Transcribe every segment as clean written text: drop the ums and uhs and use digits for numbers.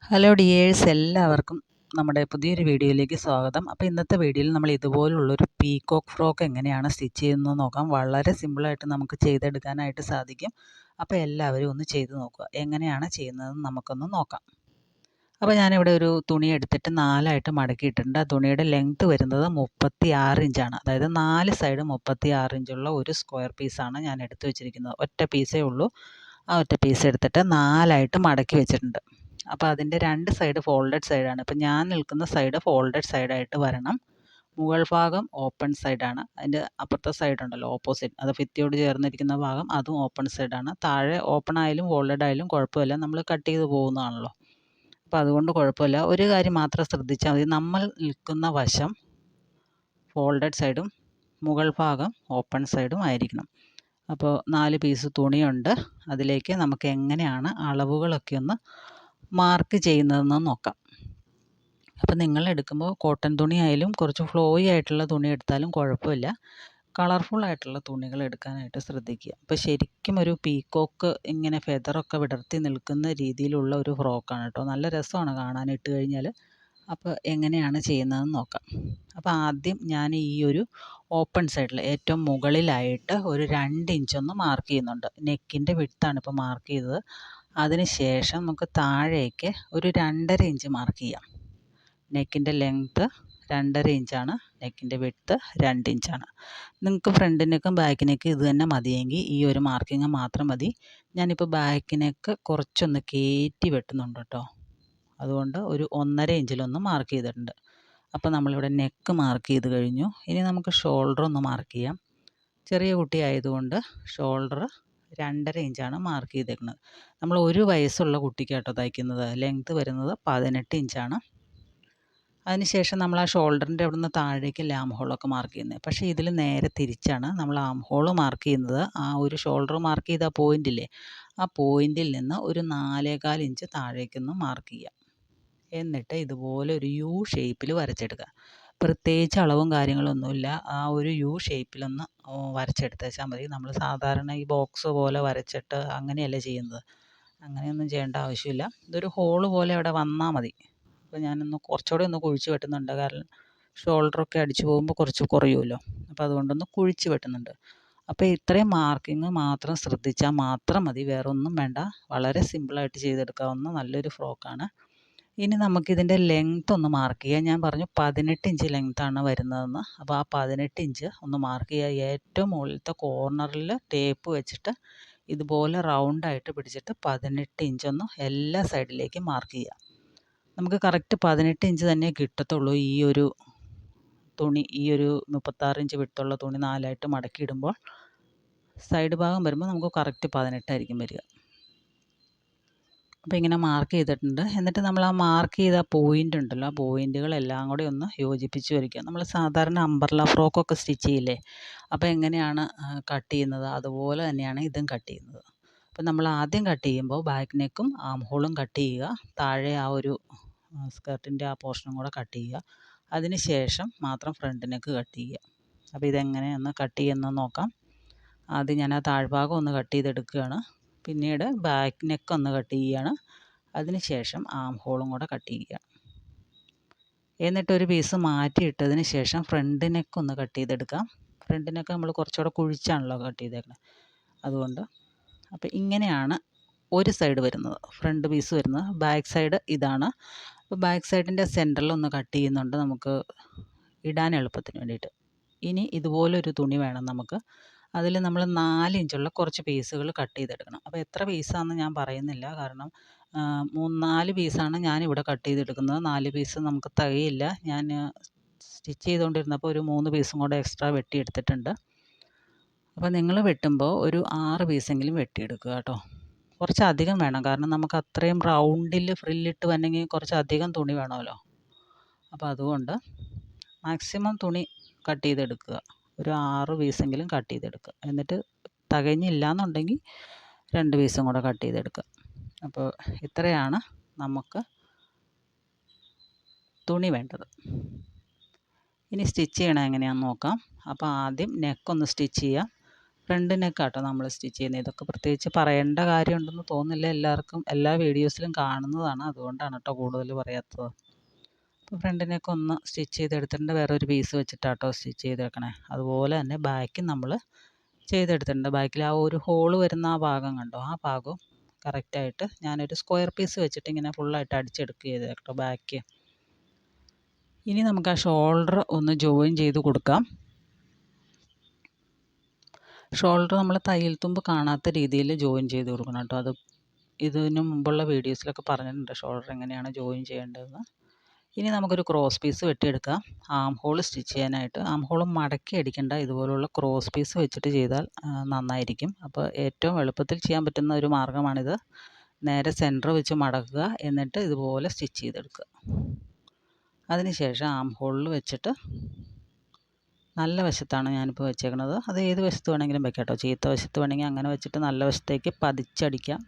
Hello dears, എല്ലാവർക്കും നമ്മുടെ പുതിയൊരു വീഡിയോയിലേക്ക് സ്വാഗതം. അപ്പോൾ ഇന്നത്തെ വീഡിയോയിൽ നമ്മൾ ഇതുപോലുള്ളൊരു പീകോക്ക് ഫ്രോക്ക് എങ്ങനെയാണ് സ്റ്റിച്ച് ചെയ്യുന്നത് നോക്കാം. വളരെ സിമ്പിളായിട്ട് നമുക്ക് ചെയ്തെടുക്കാനായിട്ട് സാധിക്കും. അപ്പോൾ എല്ലാവരും ഒന്ന് ചെയ്ത് നോക്കുക. എങ്ങനെയാണ് ചെയ്യുന്നതെന്ന് നമുക്കൊന്ന് നോക്കാം. അപ്പോൾ ഞാനിവിടെ ഒരു തുണി എടുത്തിട്ട് 4ആയിട്ട് മടക്കിയിട്ടുണ്ട്. ആ തുണിയുടെ ലെങ്ത്ത് വരുന്നത് 36 ഇഞ്ചാണ്. അതായത് 4 സൈഡ് 36 ഇഞ്ചുള്ള ഒരു സ്ക്വയർ പീസാണ് ഞാൻ എടുത്ത് വെച്ചിരിക്കുന്നത്. ഒറ്റ പീസേ ഉള്ളൂ. ആ ഒറ്റ പീസ് എടുത്തിട്ട് 4ആയിട്ട് മടക്കി വെച്ചിട്ടുണ്ട്. അപ്പോൾ അതിൻ്റെ 2 സൈഡ് ഫോൾഡഡ് സൈഡാണ്. അപ്പോൾ ഞാൻ നിൽക്കുന്ന സൈഡ് ഫോൾഡഡ് സൈഡായിട്ട് വരണം. മുകൾ ഭാഗം ഓപ്പൺ സൈഡാണ്. അതിൻ്റെ അപ്പുറത്തെ സൈഡ് ഉണ്ടല്ലോ ഓപ്പോസിറ്റ്, അത് ഭിത്തിയോട് ചേർന്നിരിക്കുന്ന ഭാഗം, അതും ഓപ്പൺ സൈഡാണ്. താഴെ ഓപ്പൺ ആയാലും ഫോൾഡഡ് ആയാലും കുഴപ്പമില്ല, നമ്മൾ കട്ട് ചെയ്ത് പോകുന്നതാണല്ലോ. അപ്പോൾ അതുകൊണ്ട് കുഴപ്പമില്ല. ഒരു കാര്യം മാത്രം ശ്രദ്ധിച്ചാൽ മതി, നമ്മൾ നിൽക്കുന്ന വശം ഫോൾഡഡ് സൈഡും മുകൾ ഭാഗം ഓപ്പൺ സൈഡും ആയിരിക്കണം. അപ്പോൾ 4 പീസ് തുണിയുണ്ട്. അതിലേക്ക് നമുക്ക് എങ്ങനെയാണ് അളവുകളൊക്കെ ഒന്ന് മാർക്ക് ചെയ്യുന്നതെന്ന് നോക്കാം. അപ്പോൾ നിങ്ങൾ എടുക്കുമ്പോൾ കോട്ടൺ തുണി ആയാലും കുറച്ച് ഫ്ലോയി ആയിട്ടുള്ള തുണി എടുത്താലും കുഴപ്പമില്ല. കളർഫുൾ ആയിട്ടുള്ള തുണികൾ എടുക്കാനായിട്ട് ശ്രദ്ധിക്കുക. അപ്പോൾ ശരിക്കും ഒരു പീകോക്ക് ഇങ്ങനെ ഫെദറൊക്കെ വിടർത്തി നിൽക്കുന്ന രീതിയിലുള്ള ഒരു ഫ്രോക്കാണ് കേട്ടോ. നല്ല രസമാണ് കാണാൻ ഇട്ട് കഴിഞ്ഞാൽ. അപ്പോൾ എങ്ങനെയാണ് ചെയ്യുന്നതെന്ന് നോക്കാം. അപ്പോൾ ആദ്യം ഞാൻ ഈ ഒരു ഓപ്പൺ സൈഡിൽ ഏറ്റവും മുകളിലായിട്ട് ഒരു 2 ഇഞ്ചൊന്ന് മാർക്ക് ചെയ്യുന്നുണ്ട്. നെക്കിൻ്റെ വിഡ്ത്താണ് ഇപ്പോൾ മാർക്ക് ചെയ്തത്. അതിന് ശേഷം നമുക്ക് താഴേക്ക് ഒരു 2.5 ഇഞ്ച് മാർക്ക് ചെയ്യാം. നെക്കിൻ്റെ ലെങ്ത്ത് 2.5 ഇഞ്ചാണ്, നെക്കിൻ്റെ വിഡ്ത്ത് 2 ഇഞ്ചാണ്. നിങ്ങൾക്ക് ഫ്രണ്ട് നെക്കും ബാക്ക് നെക്കും ഇത് തന്നെ മതിയെങ്കിൽ ഈ ഒരു മാർക്കിങ് മാത്രം മതി. ഞാനിപ്പോൾ ബാക്ക് നെക്ക് കുറച്ചൊന്ന് കയറ്റി വെട്ടുന്നുണ്ട് കേട്ടോ. അതുകൊണ്ട് ഒരു 1.5 ഇഞ്ചിലൊന്ന് മാർക്ക് ചെയ്തിട്ടുണ്ട്. അപ്പോൾ നമ്മളിവിടെ നെക്ക് മാർക്ക് ചെയ്ത് കഴിഞ്ഞു. ഇനി നമുക്ക് ഷോൾഡർ ഒന്ന് മാർക്ക് ചെയ്യാം. ചെറിയ കുട്ടി ആയതുകൊണ്ട് ഷോൾഡർ 2.5 ഇഞ്ചാണ് മാർക്ക് ചെയ്തേക്കുന്നത്. നമ്മൾ 1 വയസ്സുള്ള കുട്ടിക്കാട്ടോ തയ്ക്കുന്നത്. ലെങ്ത്ത് വരുന്നത് 18 ഇഞ്ചാണ്. അതിനുശേഷം നമ്മൾ ആ ഷോൾഡറിൻ്റെ അവിടെ നിന്ന് താഴേക്ക് ലാം ഹോളൊക്കെ മാർക്ക് ചെയ്യുന്നത്. പക്ഷേ ഇതിൽ നേരെ തിരിച്ചാണ്. നമ്മൾ ആം ഹോൾ മാർക്ക് ചെയ്യുന്നത് ആ ഒരു ഷോൾഡർ മാർക്ക് ചെയ്ത പോയിൻ്റില്ലേ, ആ പോയിൻ്റിൽ നിന്ന് ഒരു 4.25 ഇഞ്ച് താഴേക്കൊന്ന് മാർക്ക് ചെയ്യുക. എന്നിട്ട് ഇതുപോലെ ഒരു യു ഷേപ്പിൽ വരച്ചെടുക്കുക. പ്രത്യേകിച്ച് അളവും കാര്യങ്ങളൊന്നുമില്ല. ആ ഒരു യു ഷേപ്പിലൊന്ന് വരച്ചെടുത്തേച്ചാൽ മതി. നമ്മൾ സാധാരണ ഈ ബോക്സ് പോലെ വരച്ചിട്ട് അങ്ങനെയല്ല ചെയ്യുന്നത്. അങ്ങനെയൊന്നും ചെയ്യേണ്ട ആവശ്യമില്ല. ഇതൊരു ഹോള് പോലെ അവിടെ വന്നാൽ മതി. അപ്പോൾ ഞാനൊന്ന് കുറച്ചുകൂടെ ഒന്ന് കുഴിച്ച് വെട്ടുന്നുണ്ട്. കാരണം ഷോൾഡറൊക്കെ അടിച്ചു പോകുമ്പോൾ കുറച്ച് കുറയുമല്ലോ. അപ്പോൾ അതുകൊണ്ടൊന്ന് കുഴിച്ച് വെട്ടുന്നുണ്ട്. അപ്പോൾ ഇത്രയും മാർക്കിങ് മാത്രം ശ്രദ്ധിച്ചാൽ മാത്രം മതി. വേറെ ഒന്നും വേണ്ട. വളരെ സിമ്പിളായിട്ട് ചെയ്തെടുക്കാവുന്ന നല്ലൊരു ഫ്രോക്കാണ്. ഇനി നമുക്കിതിൻ്റെ ലെങ്ത്ത് ഒന്ന് മാർക്ക് ചെയ്യാം. ഞാൻ പറഞ്ഞു 18 ഇഞ്ച് ലെങ്ത്താണ് വരുന്നതെന്ന്. അപ്പോൾ ആ 18 ഇഞ്ച് ഒന്ന് മാർക്ക് ചെയ്യുക. ഏറ്റവും മുകളിലത്തെ കോർണറിൽ ടേപ്പ് വെച്ചിട്ട് ഇതുപോലെ റൗണ്ടായിട്ട് പിടിച്ചിട്ട് 18 ഇഞ്ചൊന്ന് എല്ലാ സൈഡിലേക്കും മാർക്ക് ചെയ്യുക. നമുക്ക് കറക്റ്റ് 18 ഇഞ്ച് തന്നെ കിട്ടത്തുള്ളൂ. ഈ ഒരു തുണി, ഈ ഒരു 36 ഇഞ്ച് വിട്ടുള്ള തുണി 4ആയിട്ട് മടക്കിയിടുമ്പോൾ സൈഡ് ഭാഗം വരുമ്പോൾ നമുക്ക് കറക്റ്റ് 18 ആയിരിക്കും വരിക. അപ്പോൾ ഇങ്ങനെ മാർക്ക് ചെയ്തിട്ടുണ്ട്. എന്നിട്ട് നമ്മൾ ആ മാർക്ക് ചെയ്ത പോയിൻ്റ് ഉണ്ടല്ലോ, ആ പോയിൻറ്റുകളെല്ലാം കൂടി ഒന്ന് യോജിപ്പിച്ച് വരയ്ക്കുക. നമ്മൾ സാധാരണ അംബ്രല്ല ഫ്രോക്കൊക്കെ സ്റ്റിച്ച് ചെയ്യില്ലേ, അപ്പോൾ എങ്ങനെയാണ് കട്ട് ചെയ്യുന്നത് അതുപോലെ തന്നെയാണ് ഇതും കട്ട് ചെയ്യുന്നത്. അപ്പോൾ നമ്മൾ ആദ്യം കട്ട് ചെയ്യുമ്പോൾ ബാക്ക് നെക്കും ആം ഹോളും കട്ട് ചെയ്യുക. താഴെ ആ ഒരു സ്കർട്ടിൻ്റെ ആ പോർഷനും കൂടെ കട്ട് ചെയ്യുക. അതിന് ശേഷം മാത്രം ഫ്രണ്ട് നെക്ക് കട്ട് ചെയ്യുക. അപ്പോൾ ഇതെങ്ങനെയൊന്ന് കട്ട് ചെയ്യുന്നത് നോക്കാം. ആദ്യം ഞാൻ ആ താഴ്ഭാഗം ഒന്ന് കട്ട് ചെയ്തെടുക്കുകയാണ്. പിന്നീട് ബാക്ക് നെക്ക് ഒന്ന് കട്ട് ചെയ്യുകയാണ്. അതിന് ശേഷം ആം ഹോളും കൂടെ കട്ട് ചെയ്യുക. എന്നിട്ടൊരു പീസ് മാറ്റിയിട്ടതിന് ശേഷം ഫ്രണ്ട് നെക്ക് ഒന്ന് കട്ട് ചെയ്തെടുക്കാം. ഫ്രണ്ട് നെക്ക് നമ്മൾ കുറച്ചുകൂടെ കുഴിച്ചാണല്ലോ കട്ട് ചെയ്തേക്കുന്നത്, അതുകൊണ്ട്. അപ്പോൾ ഇങ്ങനെയാണ് ഒരു സൈഡ് വരുന്നത്, ഫ്രണ്ട് പീസ് വരുന്നത്. ബാക്ക് സൈഡ് ഇതാണ്. അപ്പോൾ ബാക്ക് സൈഡിൻ്റെ സെൻറ്ററിൽ ഒന്ന് കട്ട് ചെയ്യുന്നുണ്ട്, നമുക്ക് ഇടാൻ എളുപ്പത്തിന് വേണ്ടിയിട്ട്. ഇനി ഇതുപോലൊരു തുണി വേണം നമുക്ക്. അതിൽ നമ്മൾ 4 ഇഞ്ചുള്ള കുറച്ച് പീസുകൾ കട്ട് ചെയ്തെടുക്കണം. അപ്പോൾ എത്ര പീസാണെന്ന് ഞാൻ പറയുന്നില്ല, കാരണം 4 പീസാണ് ഞാനിവിടെ കട്ട് ചെയ്തെടുക്കുന്നത്. 4 പീസ് നമുക്ക് തികയില്ല. ഞാൻ സ്റ്റിച്ച് ചെയ്തുകൊണ്ടിരുന്നപ്പോൾ ഒരു 3 പീസും കൂടെ എക്സ്ട്രാ വെട്ടിയെടുത്തിട്ടുണ്ട്. അപ്പോൾ നിങ്ങൾ വെട്ടുമ്പോൾ ഒരു 6 പീസെങ്കിലും വെട്ടിയെടുക്കുക കേട്ടോ. കുറച്ചധികം വേണം, കാരണം നമുക്ക് അത്രയും റൗണ്ടിൽ ഫ്രില്ലിട്ട് വന്നെങ്കിൽ കുറച്ചധികം തുണി വേണമല്ലോ. അപ്പോൾ അതുകൊണ്ട് മാക്സിമം തുണി കട്ട് ചെയ്തെടുക്കുക. ഒരു 6 പീസെങ്കിലും കട്ട് ചെയ്തെടുക്കുക. എന്നിട്ട് തികഞ്ഞില്ല എന്നുണ്ടെങ്കിൽ 2 പീസും കൂടെ കട്ട് ചെയ്തെടുക്കുക. അപ്പോൾ ഇത്രയാണ് നമുക്ക് തുണി വേണ്ടത്. ഇനി സ്റ്റിച്ച് ചെയ്യണം എങ്ങനെയാണെന്ന് നോക്കാം. അപ്പോൾ ആദ്യം നെക്കൊന്ന് സ്റ്റിച്ച് ചെയ്യാം. ഫ്രണ്ട് നെക്കാട്ടോ നമ്മൾ സ്റ്റിച്ച് ചെയ്യുന്നത്. ഇതൊക്കെ പ്രത്യേകിച്ച് പറയേണ്ട കാര്യമുണ്ടെന്ന് തോന്നുന്നില്ല, എല്ലാവർക്കും എല്ലാ വീഡിയോസിലും കാണുന്നതാണ്, അതുകൊണ്ടാണ് കേട്ടോ കൂടുതൽ പറയാത്തത്. അപ്പോൾ ഫ്രണ്ട് നെക്ക് ഒന്ന് സ്റ്റിച്ച് ചെയ്തെടുത്തിട്ടുണ്ട്. വേറെ ഒരു പീസ് വെച്ചിട്ടാട്ടോ സ്റ്റിച്ച് ചെയ്തെടുക്കണേ. അതുപോലെ തന്നെ ബാക്കും നമ്മൾ ചെയ്തെടുത്തിട്ടുണ്ട്. ബാക്കിൽ ആ ഒരു ഹോള് വരുന്ന ആ ഭാഗം കണ്ടോ, ആ ഭാഗവും കറക്റ്റായിട്ട് ഞാനൊരു സ്ക്വയർ പീസ് വെച്ചിട്ട് ഇങ്ങനെ ഫുള്ളായിട്ട് അടിച്ചെടുക്കുക ചെയ്ത് കേട്ടോ ബാക്ക്. ഇനി നമുക്ക് ആ ഷോൾഡർ ഒന്ന് ജോയിൻ ചെയ്ത് കൊടുക്കാം. ഷോൾഡർ നമ്മൾ തയ്യൽ തുമ്പ് കാണാത്ത രീതിയിൽ ജോയിൻ ചെയ്ത് കൊടുക്കണം കേട്ടോ. അത് ഇതിനു മുമ്പുള്ള വീഡിയോസിലൊക്കെ പറഞ്ഞിട്ടുണ്ട് ഷോൾഡർ എങ്ങനെയാണ് ജോയിൻ ചെയ്യേണ്ടതെന്ന്. ഇനി നമുക്കൊരു ക്രോസ് പീസ് വെട്ടിയെടുക്കാം ആം ഹോൾ സ്റ്റിച്ച് ചെയ്യാനായിട്ട്. ആം ഹോൾ മടക്കി അടിക്കേണ്ട, ഇതുപോലുള്ള ക്രോസ് പീസ് വെച്ചിട്ട് ചെയ്താൽ നന്നായിരിക്കും. അപ്പോൾ ഏറ്റവും എളുപ്പത്തിൽ ചെയ്യാൻ പറ്റുന്ന ഒരു മാർഗ്ഗമാണിത്. നേരെ സെൻറ്റർ വെച്ച് മടക്കുക, എന്നിട്ട് ഇതുപോലെ സ്റ്റിച്ച് ചെയ്തെടുക്കുക. അതിനുശേഷം ആം ഹോളിൽ വെച്ചിട്ട്, നല്ല വശത്താണ് ഞാനിപ്പോൾ വെച്ചേക്കുന്നത്, അത് ഏത് വശത്ത് വേണമെങ്കിലും വെക്കാം കേട്ടോ. ചീത്ത വശത്ത് വേണമെങ്കിൽ അങ്ങനെ വെച്ചിട്ട് നല്ല വശത്തേക്ക് പതിച്ചടിക്കാം,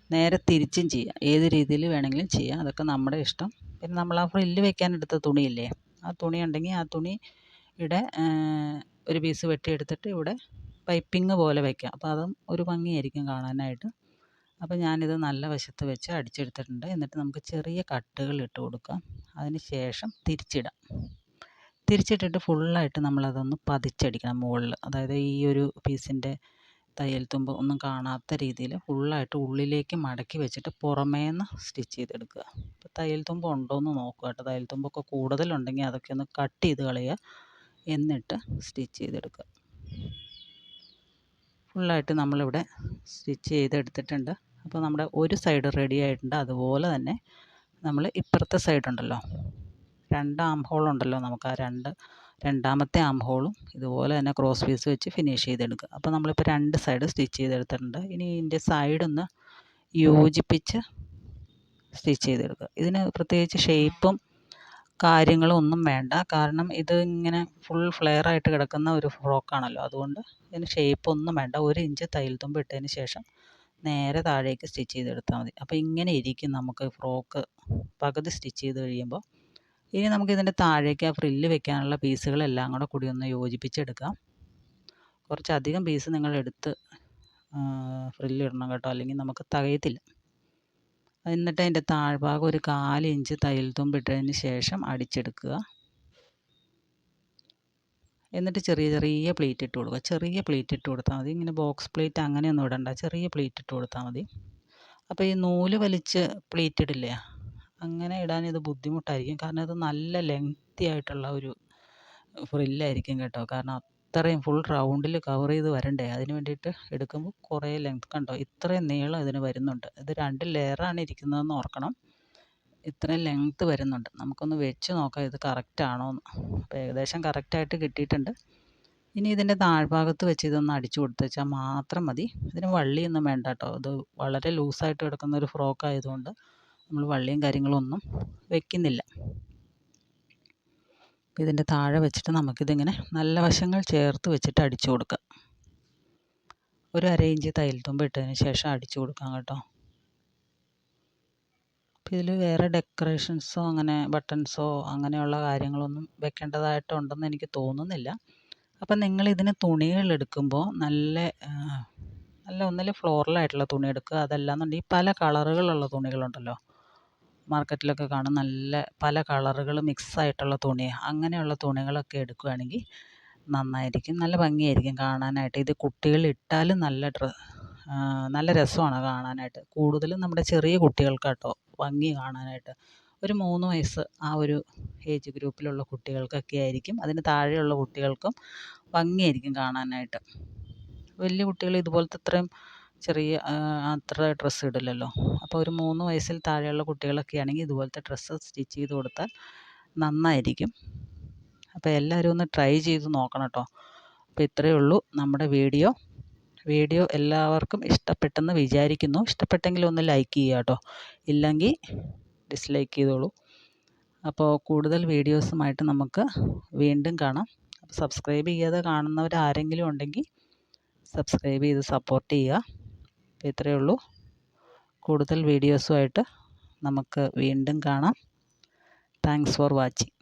നേരെ തിരിച്ചും ചെയ്യാം, ഏത് രീതിയിൽ വേണമെങ്കിലും ചെയ്യാം, അതൊക്കെ നമ്മുടെ ഇഷ്ടം. പിന്നെ നമ്മൾ ആ ഫ്രില്ല് വെക്കാൻ എടുത്ത തുണിയില്ലേ, ആ തുണി ഉണ്ടെങ്കിൽ ആ തുണിയുടെ ഒരു പീസ് വെട്ടിയെടുത്തിട്ട് ഇവിടെ പൈപ്പിംഗ് പോലെ വയ്ക്കാം. അപ്പോൾ അതും ഒരു ഭംഗിയായിരിക്കും കാണാനായിട്ട്. അപ്പോൾ ഞാനിത് നല്ല വശത്ത് വെച്ച് അടിച്ചെടുത്തിട്ടുണ്ട്. എന്നിട്ട് നമുക്ക് ചെറിയ കട്ടുകൾ ഇട്ട് കൊടുക്കാം. അതിന് ശേഷം തിരിച്ചിടാം. തിരിച്ചിട്ടിട്ട് ഫുള്ളായിട്ട് നമ്മളതൊന്ന് പതിച്ചടിക്കണം മുകളിൽ. അതായത് ഈ ഒരു പീസിൻ്റെ തയ്യൽ തുമ്പ് ഒന്നും കാണാത്ത രീതിയിൽ ഫുള്ളായിട്ട് ഉള്ളിലേക്ക് മടക്കി വെച്ചിട്ട് പുറമേന്ന് സ്റ്റിച്ച് ചെയ്തെടുക്കുക. ഇപ്പോൾ തയ്യൽ തുമ്പ് ഉണ്ടോയെന്ന് നോക്കുക കേട്ടോ. തയ്യൽ തുമ്പൊക്കെ കൂടുതലുണ്ടെങ്കിൽ അതൊക്കെ ഒന്ന് കട്ട് ചെയ്ത് കളയുക, എന്നിട്ട് സ്റ്റിച്ച് ചെയ്തെടുക്കുക. ഫുള്ളായിട്ട് നമ്മളിവിടെ സ്റ്റിച്ച് ചെയ്തെടുത്തിട്ടുണ്ട്. അപ്പോൾ നമ്മുടെ ഒരു സൈഡ് റെഡി ആയിട്ടുണ്ട്. അതുപോലെ തന്നെ നമ്മൾ ഇപ്പുറത്തെ സൈഡുണ്ടല്ലോ, രണ്ട് ആം ഹോളുണ്ടല്ലോ, നമുക്ക് ആ രണ്ടാമത്തെ ആം ഹോളും ഇതുപോലെ തന്നെ ക്രോസ് പീസ് വെച്ച് ഫിനിഷ് ചെയ്തെടുക്കുക. അപ്പോൾ നമ്മളിപ്പോൾ രണ്ട് സൈഡ് സ്റ്റിച്ച് ചെയ്തെടുത്തിട്ടുണ്ട്. ഇനി ഇതിൻ്റെ സൈഡൊന്ന് യോജിപ്പിച്ച് സ്റ്റിച്ച് ചെയ്തെടുക്കുക. ഇതിന് പ്രത്യേകിച്ച് ഷേപ്പും കാര്യങ്ങളും ഒന്നും വേണ്ട, കാരണം ഇത് ഇങ്ങനെ ഫുൾ ഫ്ലെയർ ആയിട്ട് കിടക്കുന്ന ഒരു ഫ്രോക്കാണല്ലോ, അതുകൊണ്ട് ഇതിന് ഷേപ്പൊന്നും വേണ്ട. 1 ഇഞ്ച് തയ്യൽ തുമ്പ് ഇട്ടതിന് ശേഷം നേരെ താഴേക്ക് സ്റ്റിച്ച് ചെയ്തെടുത്താൽ മതി. അപ്പോൾ ഇങ്ങനെ ഇരിക്കും നമുക്ക് ഫ്രോക്ക് പകുതി സ്റ്റിച്ച് ചെയ്ത് കഴിയുമ്പോൾ. ഇനി നമുക്കിതിൻ്റെ താഴേക്ക് ആ ഫ്രില്ല് വെക്കാനുള്ള പീസുകളെല്ലാം കൂടി ഒന്ന് യോജിപ്പിച്ചെടുക്കാം. കുറച്ചധികം പീസ് നിങ്ങളെടുത്ത് ഫ്രില്ല് ഇടണം കേട്ടോ, അല്ലെങ്കിൽ നമുക്ക് തികയത്തില്ല. എന്നിട്ട് അതിൻ്റെ താഴ്ഭാഗം ഒരു 1/4 ഇഞ്ച് തയ്യൽ തുമ്പ് ഇട്ടതിന് ശേഷം അടിച്ചെടുക്കുക. എന്നിട്ട് ചെറിയ ചെറിയ പ്ലീറ്റ് ഇട്ട് കൊടുക്കുക. ചെറിയ പ്ലീറ്റ് ഇട്ട് കൊടുത്താൽ മതി. ഇങ്ങനെ ബോക്സ് പ്ലീറ്റ് അങ്ങനെയൊന്നും ഇടണ്ട, ചെറിയ പ്ലീറ്റ് ഇട്ട് കൊടുത്താൽ മതി. അപ്പോൾ ഈ നൂല് വലിച്ച് പ്ലീറ്റ് ഇടില്ലേ, അങ്ങനെ ഇടാൻ ഇത് ബുദ്ധിമുട്ടായിരിക്കും, കാരണം ഇത് നല്ല ലെങ്തി ആയിട്ടുള്ള ഒരു ഫ്രില്ലായിരിക്കും കേട്ടോ. കാരണം അത്രയും ഫുൾ റൗണ്ടിൽ കവർ ചെയ്ത് വരണ്ടേ, അതിന് വേണ്ടിയിട്ട് എടുക്കുമ്പോൾ കുറേ ലെങ്ത് കണ്ടോ, ഇത്രയും നീളം ഇതിന് വരുന്നുണ്ട്. ഇത് 2 ലെയറാണ് ഇരിക്കുന്നതെന്ന് ഓർക്കണം. ഇത്രയും ലെങ്ത്ത് വരുന്നുണ്ട്. നമുക്കൊന്ന് വെച്ച് നോക്കാം ഇത് കറക്റ്റാണോ എന്ന്. അപ്പോൾ ഏകദേശം കറക്റ്റായിട്ട് കിട്ടിയിട്ടുണ്ട്. ഇനി ഇതിൻ്റെ താഴ്ഭാഗത്ത് വെച്ച് ഇതൊന്ന് അടിച്ചു കൊടുത്ത് വെച്ചാൽ മാത്രം മതി. ഇതിന് വള്ളിയൊന്നും വേണ്ട കേട്ടോ. ഇത് വളരെ ലൂസായിട്ട് കിടക്കുന്ന ഒരു ഫ്രോക്ക് ആയതുകൊണ്ട് നമ്മൾ വള്ളിയും കാര്യങ്ങളൊന്നും വെക്കുന്നില്ല. അപ്പോൾ ഇതിൻ്റെ താഴെ വെച്ചിട്ട് നമുക്കിതിങ്ങനെ നല്ല വശങ്ങൾ ചേർത്ത് വെച്ചിട്ട് അടിച്ചു കൊടുക്കാം. ഒരു 1/2 ഇഞ്ച് തയ്യൽ തുമ്പ് ഇട്ടതിന് ശേഷം അടിച്ചു കൊടുക്കാം കേട്ടോ. അപ്പോൾ ഇതിൽ വേറെ ഡെക്കറേഷൻസോ അങ്ങനെ ബട്ടൺസോ അങ്ങനെയുള്ള കാര്യങ്ങളൊന്നും വെക്കേണ്ടതായിട്ടുണ്ടെന്ന് എനിക്ക് തോന്നുന്നില്ല. അപ്പം നിങ്ങളിതിന് തുണികളെടുക്കുമ്പോൾ നല്ല ഒന്നിൽ ഫ്ലോറലായിട്ടുള്ള തുണി എടുക്കുക. അതല്ലാന്നുണ്ടെങ്കിൽ പല കളറുകളുള്ള തുണികളുണ്ടല്ലോ, മാർക്കറ്റിലൊക്കെ കാണും, നല്ല പല കളറുകൾ മിക്സായിട്ടുള്ള തുണി, അങ്ങനെയുള്ള തുണികളൊക്കെ എടുക്കുകയാണെങ്കിൽ നന്നായിരിക്കും, നല്ല ഭംഗിയായിരിക്കും കാണാനായിട്ട്. ഇത് കുട്ടികൾ ഇട്ടാലും നല്ല രസമാണ് കാണാനായിട്ട്. കൂടുതലും നമ്മുടെ ചെറിയ കുട്ടികൾക്കാട്ടോ ഭംഗി കാണാനായിട്ട്. ഒരു 3 വയസ്സ് ആ ഒരു ഏജ് ഗ്രൂപ്പിലുള്ള കുട്ടികൾക്കൊക്കെ ആയിരിക്കും, അതിന് താഴെയുള്ള കുട്ടികൾക്കും ഭംഗിയായിരിക്കും കാണാനായിട്ട്. വലിയ കുട്ടികൾ ഇതുപോലത്തെ ഇത്രയും ചെറിയ അത്ര ഡ്രസ്സ് ഇടില്ലല്ലോ. അപ്പോൾ ഒരു 3 വയസ്സിൽ താഴെയുള്ള കുട്ടികളൊക്കെ ആണെങ്കിൽ ഇതുപോലത്തെ ഡ്രസ്സ് സ്റ്റിച്ച് ചെയ്ത് കൊടുത്താൽ നന്നായിരിക്കും. അപ്പോൾ എല്ലാവരും ഒന്ന് ട്രൈ ചെയ്ത് നോക്കണം കേട്ടോ. അപ്പോൾ ഇത്രയേ ഉള്ളൂ നമ്മുടെ വീഡിയോ എല്ലാവർക്കും ഇഷ്ടപ്പെട്ടെന്ന് വിചാരിക്കുന്നു. ഇഷ്ടപ്പെട്ടെങ്കിൽ ഒന്ന് ലൈക്ക് ചെയ്യുക കേട്ടോ, ഇല്ലെങ്കിൽ ഡിസ്ലൈക്ക് ചെയ്തോളൂ. അപ്പോൾ കൂടുതൽ വീഡിയോസുമായിട്ട് നമുക്ക് വീണ്ടും കാണാം. സബ്സ്ക്രൈബ് ചെയ്യാതെ കാണുന്നവർ ആരെങ്കിലും ഉണ്ടെങ്കിൽ സബ്സ്ക്രൈബ് ചെയ്ത് സപ്പോർട്ട് ചെയ്യുക. അപ്പോൾ ഇത്രയേ ഉള്ളൂ. കൂടുതൽ വീഡിയോസുമായിട്ട് നമുക്ക് വീണ്ടും കാണാം. Thanks for watching.